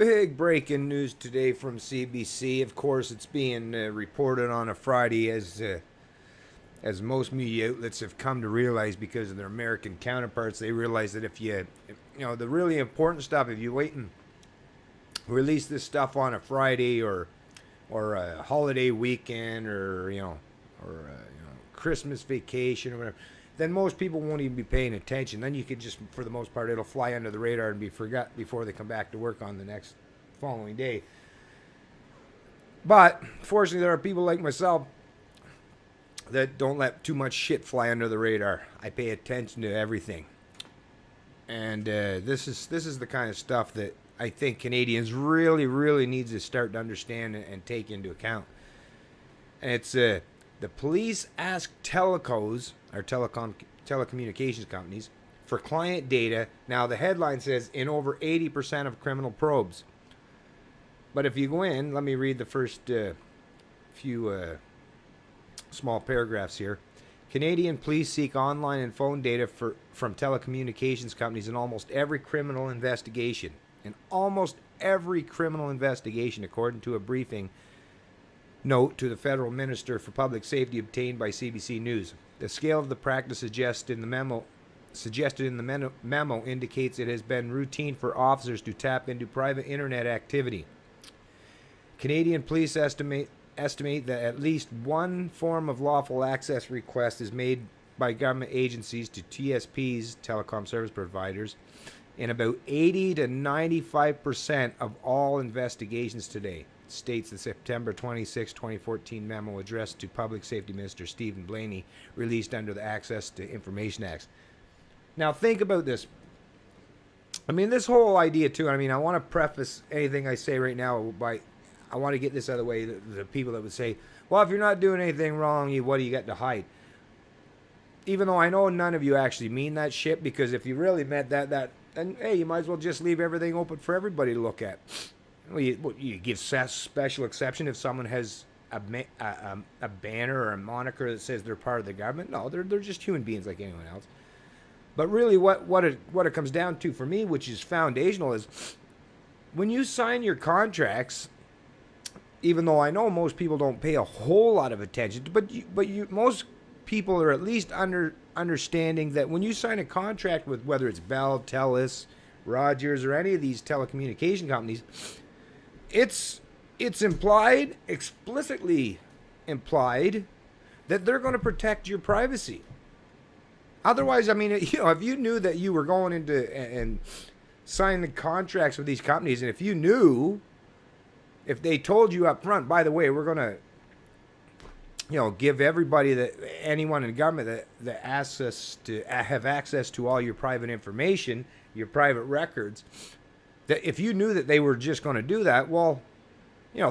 Big breaking news today from CBC. Of course, it's being reported on a Friday, as most media outlets have come to realize because of their American counterparts. They realize that if the really important stuff, if you wait and release this stuff on a Friday or a holiday weekend or Christmas vacation or whatever, then most people won't even be paying attention. Then you could just, for the most part, it'll fly under the radar and be forgot before they come back to work on the next following day. But fortunately, there are people like myself that don't let too much shit fly under the radar. I pay attention to everything, and this is the kind of stuff that I think Canadians really, really need to start to understand and take into account. And it's the police ask telecos, or telecommunications companies, for client data. Now, the headline says in over 80% of criminal probes. But if you go in, let me read the first few small paragraphs here. Canadian police seek online and phone data from telecommunications companies in almost every criminal investigation. In almost every criminal investigation, according to a briefing note to the Federal Minister for Public Safety obtained by CBC News. The scale of the practice suggested in the memo indicates it has been routine for officers to tap into private internet activity. Canadian police estimate that at least one form of lawful access request is made by government agencies to TSPs, telecom service providers, in about 80 to 95% of all investigations today, states the September 26, 2014 memo addressed to Public Safety Minister Stephen Blaney, released under the Access to Information Act. Now think about this. I mean, this whole idea too, I want to preface anything I say right now by, I want to get this out of the way, the people that would say, well, if you're not doing anything wrong, what do you got to hide? Even though I know none of you actually mean that shit, because if you really meant that, then hey, you might as well just leave everything open for everybody to look at. Well, you give special exception if someone has a banner or a moniker that says they're part of the government. No, they're just human beings like anyone else. But really, what it comes down to for me, which is foundational, is when you sign your contracts. Even though I know most people don't pay a whole lot of attention, but most people are at least understanding that when you sign a contract with whether it's Bell, TELUS, Rogers, or any of these telecommunication companies, it's implied, explicitly implied, that they're going to protect your privacy. Otherwise, if you knew that you were going into and signing contracts with these companies, and if they told you up front, by the way, we're going to, give anyone in government that asks us to have access to all your private information, your private records, that if you knew that they were just going to do that, well,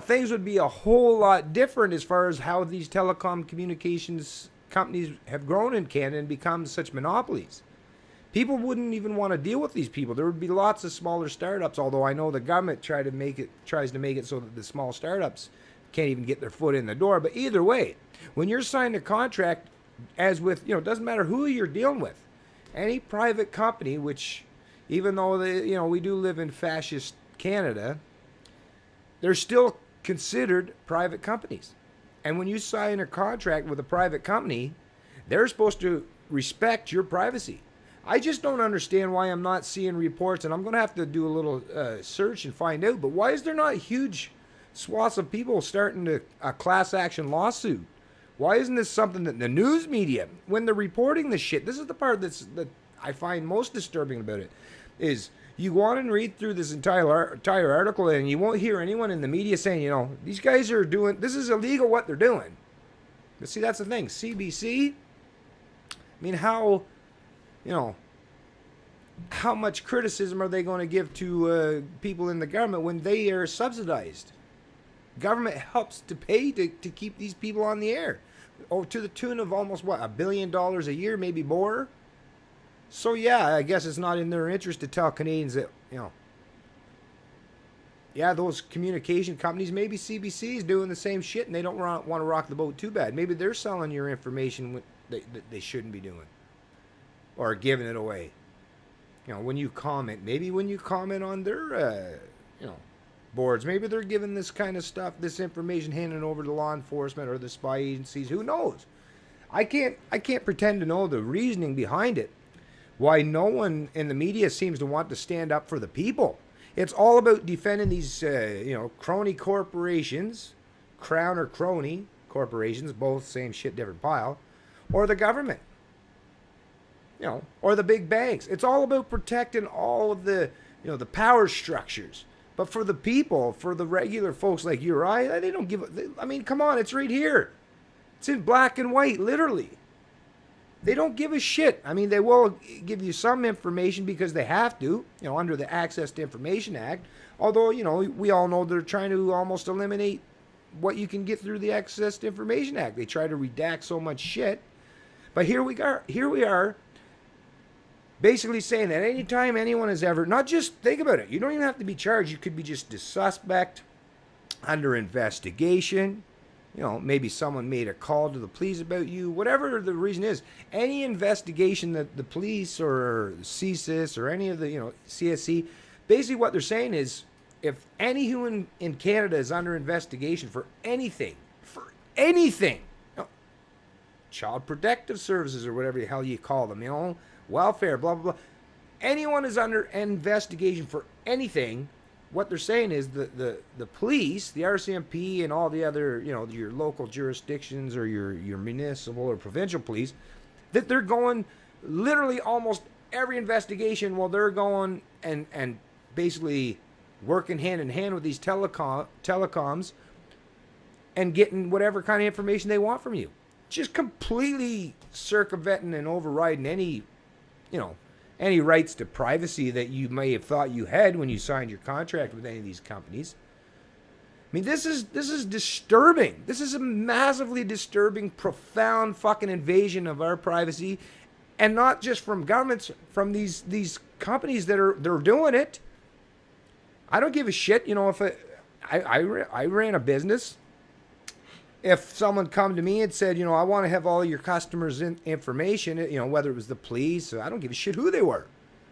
things would be a whole lot different as far as how these telecom communications companies have grown in Canada and become such monopolies. People wouldn't even want to deal with these people. There would be lots of smaller startups, although I know the government tries to make it so that the small startups can't even get their foot in the door. But either way, when you're signing a contract, as with, it doesn't matter who you're dealing with, any private company, which even though we do live in fascist Canada, they're still considered private companies. And when you sign a contract with a private company, they're supposed to respect your privacy. I just don't understand why I'm not seeing reports, and I'm going to have to do a little search and find out, but why is there not huge swaths of people starting a class action lawsuit? Why isn't this something that the news media, when they're reporting this shit, this is the part that I find most disturbing about it, is you go on and read through this entire article, and you won't hear anyone in the media saying, these guys are doing, this is illegal what they're doing. But see, that's the thing. CBC, how much criticism are they going to give to people in the government when they are subsidized? Government helps to pay to keep these people on the air. To the tune of almost, $1 billion a year, maybe more? So yeah, I guess it's not in their interest to tell Canadians that, those communication companies, maybe CBC is doing the same shit and they don't want to rock the boat too bad. Maybe they're selling your information that they shouldn't be doing. Or giving it away. When you comment, maybe when you comment on their, boards. Maybe they're giving this kind of stuff, this information, handing over to law enforcement or the spy agencies. Who knows? I can't pretend to know the reasoning behind it. Why no one in the media seems to want to stand up for the people. It's all about defending these, crony corporations, crown or crony corporations, both same shit, different pile, or the government, or the big banks. It's all about protecting all of the, the power structures. But for the people, for the regular folks like you or I, they don't give a, I mean, come on, it's right here. It's in black and white, literally. They don't give a shit. I mean, they will give you some information because they have to, under the Access to Information Act. Although, we all know they're trying to almost eliminate what you can get through the Access to Information Act. They try to redact so much shit. But here we are, basically saying that anytime anyone has ever, not just, think about it, you don't even have to be charged. You could be just a suspect, under investigation. Maybe someone made a call to the police about you, whatever the reason is. Any investigation that the police or CSIS or any of the, CSC, basically what they're saying is if any human in Canada is under investigation for anything, Child Protective Services or whatever the hell you call them, welfare, blah, blah, blah. Anyone is under investigation for anything. What they're saying is the police, the RCMP, and all the other, your local jurisdictions or your municipal or provincial police, that they're going literally almost every investigation while they're going and basically working hand in hand with these telecoms and getting whatever kind of information they want from you. Just completely circumventing and overriding any rights to privacy that you may have thought you had when you signed your contract with any of these companies. I mean, this is disturbing. This is a massively disturbing, profound fucking invasion of our privacy, and not just from governments, from these companies they're doing it. I don't give a shit. If I ran a business, if someone come to me and said, I want to have all your customers' information, whether it was the police, I don't give a shit who they were.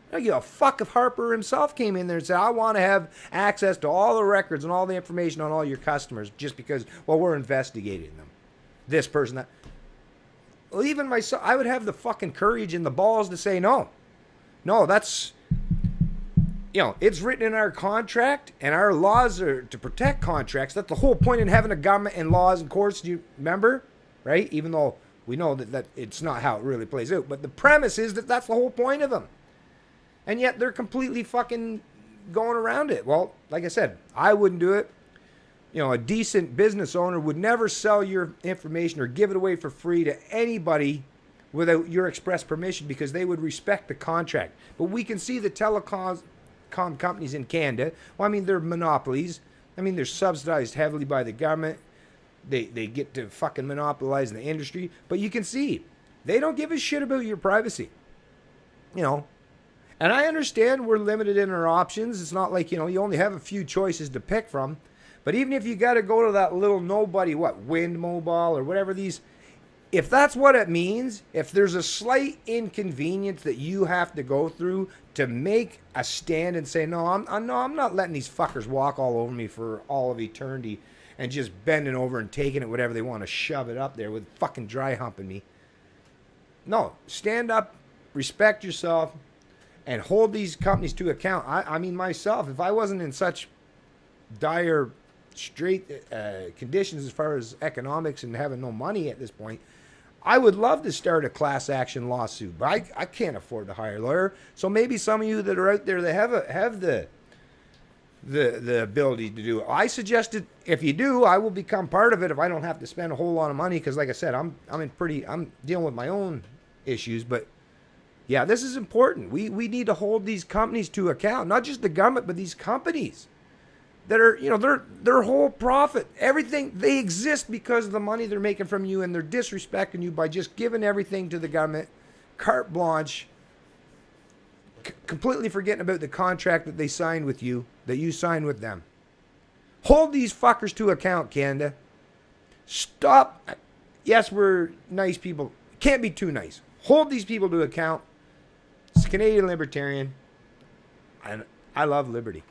I don't give a fuck if Harper himself came in there and said, I want to have access to all the records and all the information on all your customers just because, we're investigating them. This person, that. Well, even myself, I would have the fucking courage and the balls to say no. No, that's... it's written in our contract, and our laws are to protect contracts. That's the whole point in having a government and laws and courts. Do you remember? Right? Even though we know that it's not how it really plays out. But the premise is that that's the whole point of them. And yet they're completely fucking going around it. Well, like I said, I wouldn't do it. A decent business owner would never sell your information or give it away for free to anybody without your express permission because they would respect the contract. But we can see the telecom companies in Canada, they're monopolies. They're subsidized heavily by the government. They get to fucking monopolize the industry. But you can see, they don't give a shit about your privacy. And I understand we're limited in our options. It's not like, you only have a few choices to pick from. But even if you got to go to that little nobody, Wind Mobile or whatever these... If that's what it means, if there's a slight inconvenience that you have to go through to make a stand and say, no, I'm not letting these fuckers walk all over me for all of eternity and just bending over and taking it whatever they want to shove it up there with fucking dry humping me. No, stand up, respect yourself, and hold these companies to account. Myself, if I wasn't in such dire conditions as far as economics and having no money at this point, I would love to start a class action lawsuit, but I can't afford to hire a lawyer. So maybe some of you that are out there that have the ability to do it. I suggested if you do, I will become part of it if I don't have to spend a whole lot of money. Because like I said, I'm dealing with my own issues. But yeah, this is important. We need to hold these companies to account, not just the government, but these companies that are, their whole profit, everything, they exist because of the money they're making from you, and they're disrespecting you by just giving everything to the government, carte blanche, completely forgetting about the contract that they signed with you, that you signed with them. Hold these fuckers to account, Canada. Stop. Yes, we're nice people. Can't be too nice. Hold these people to account. It's Canadian Libertarian, and I love liberty.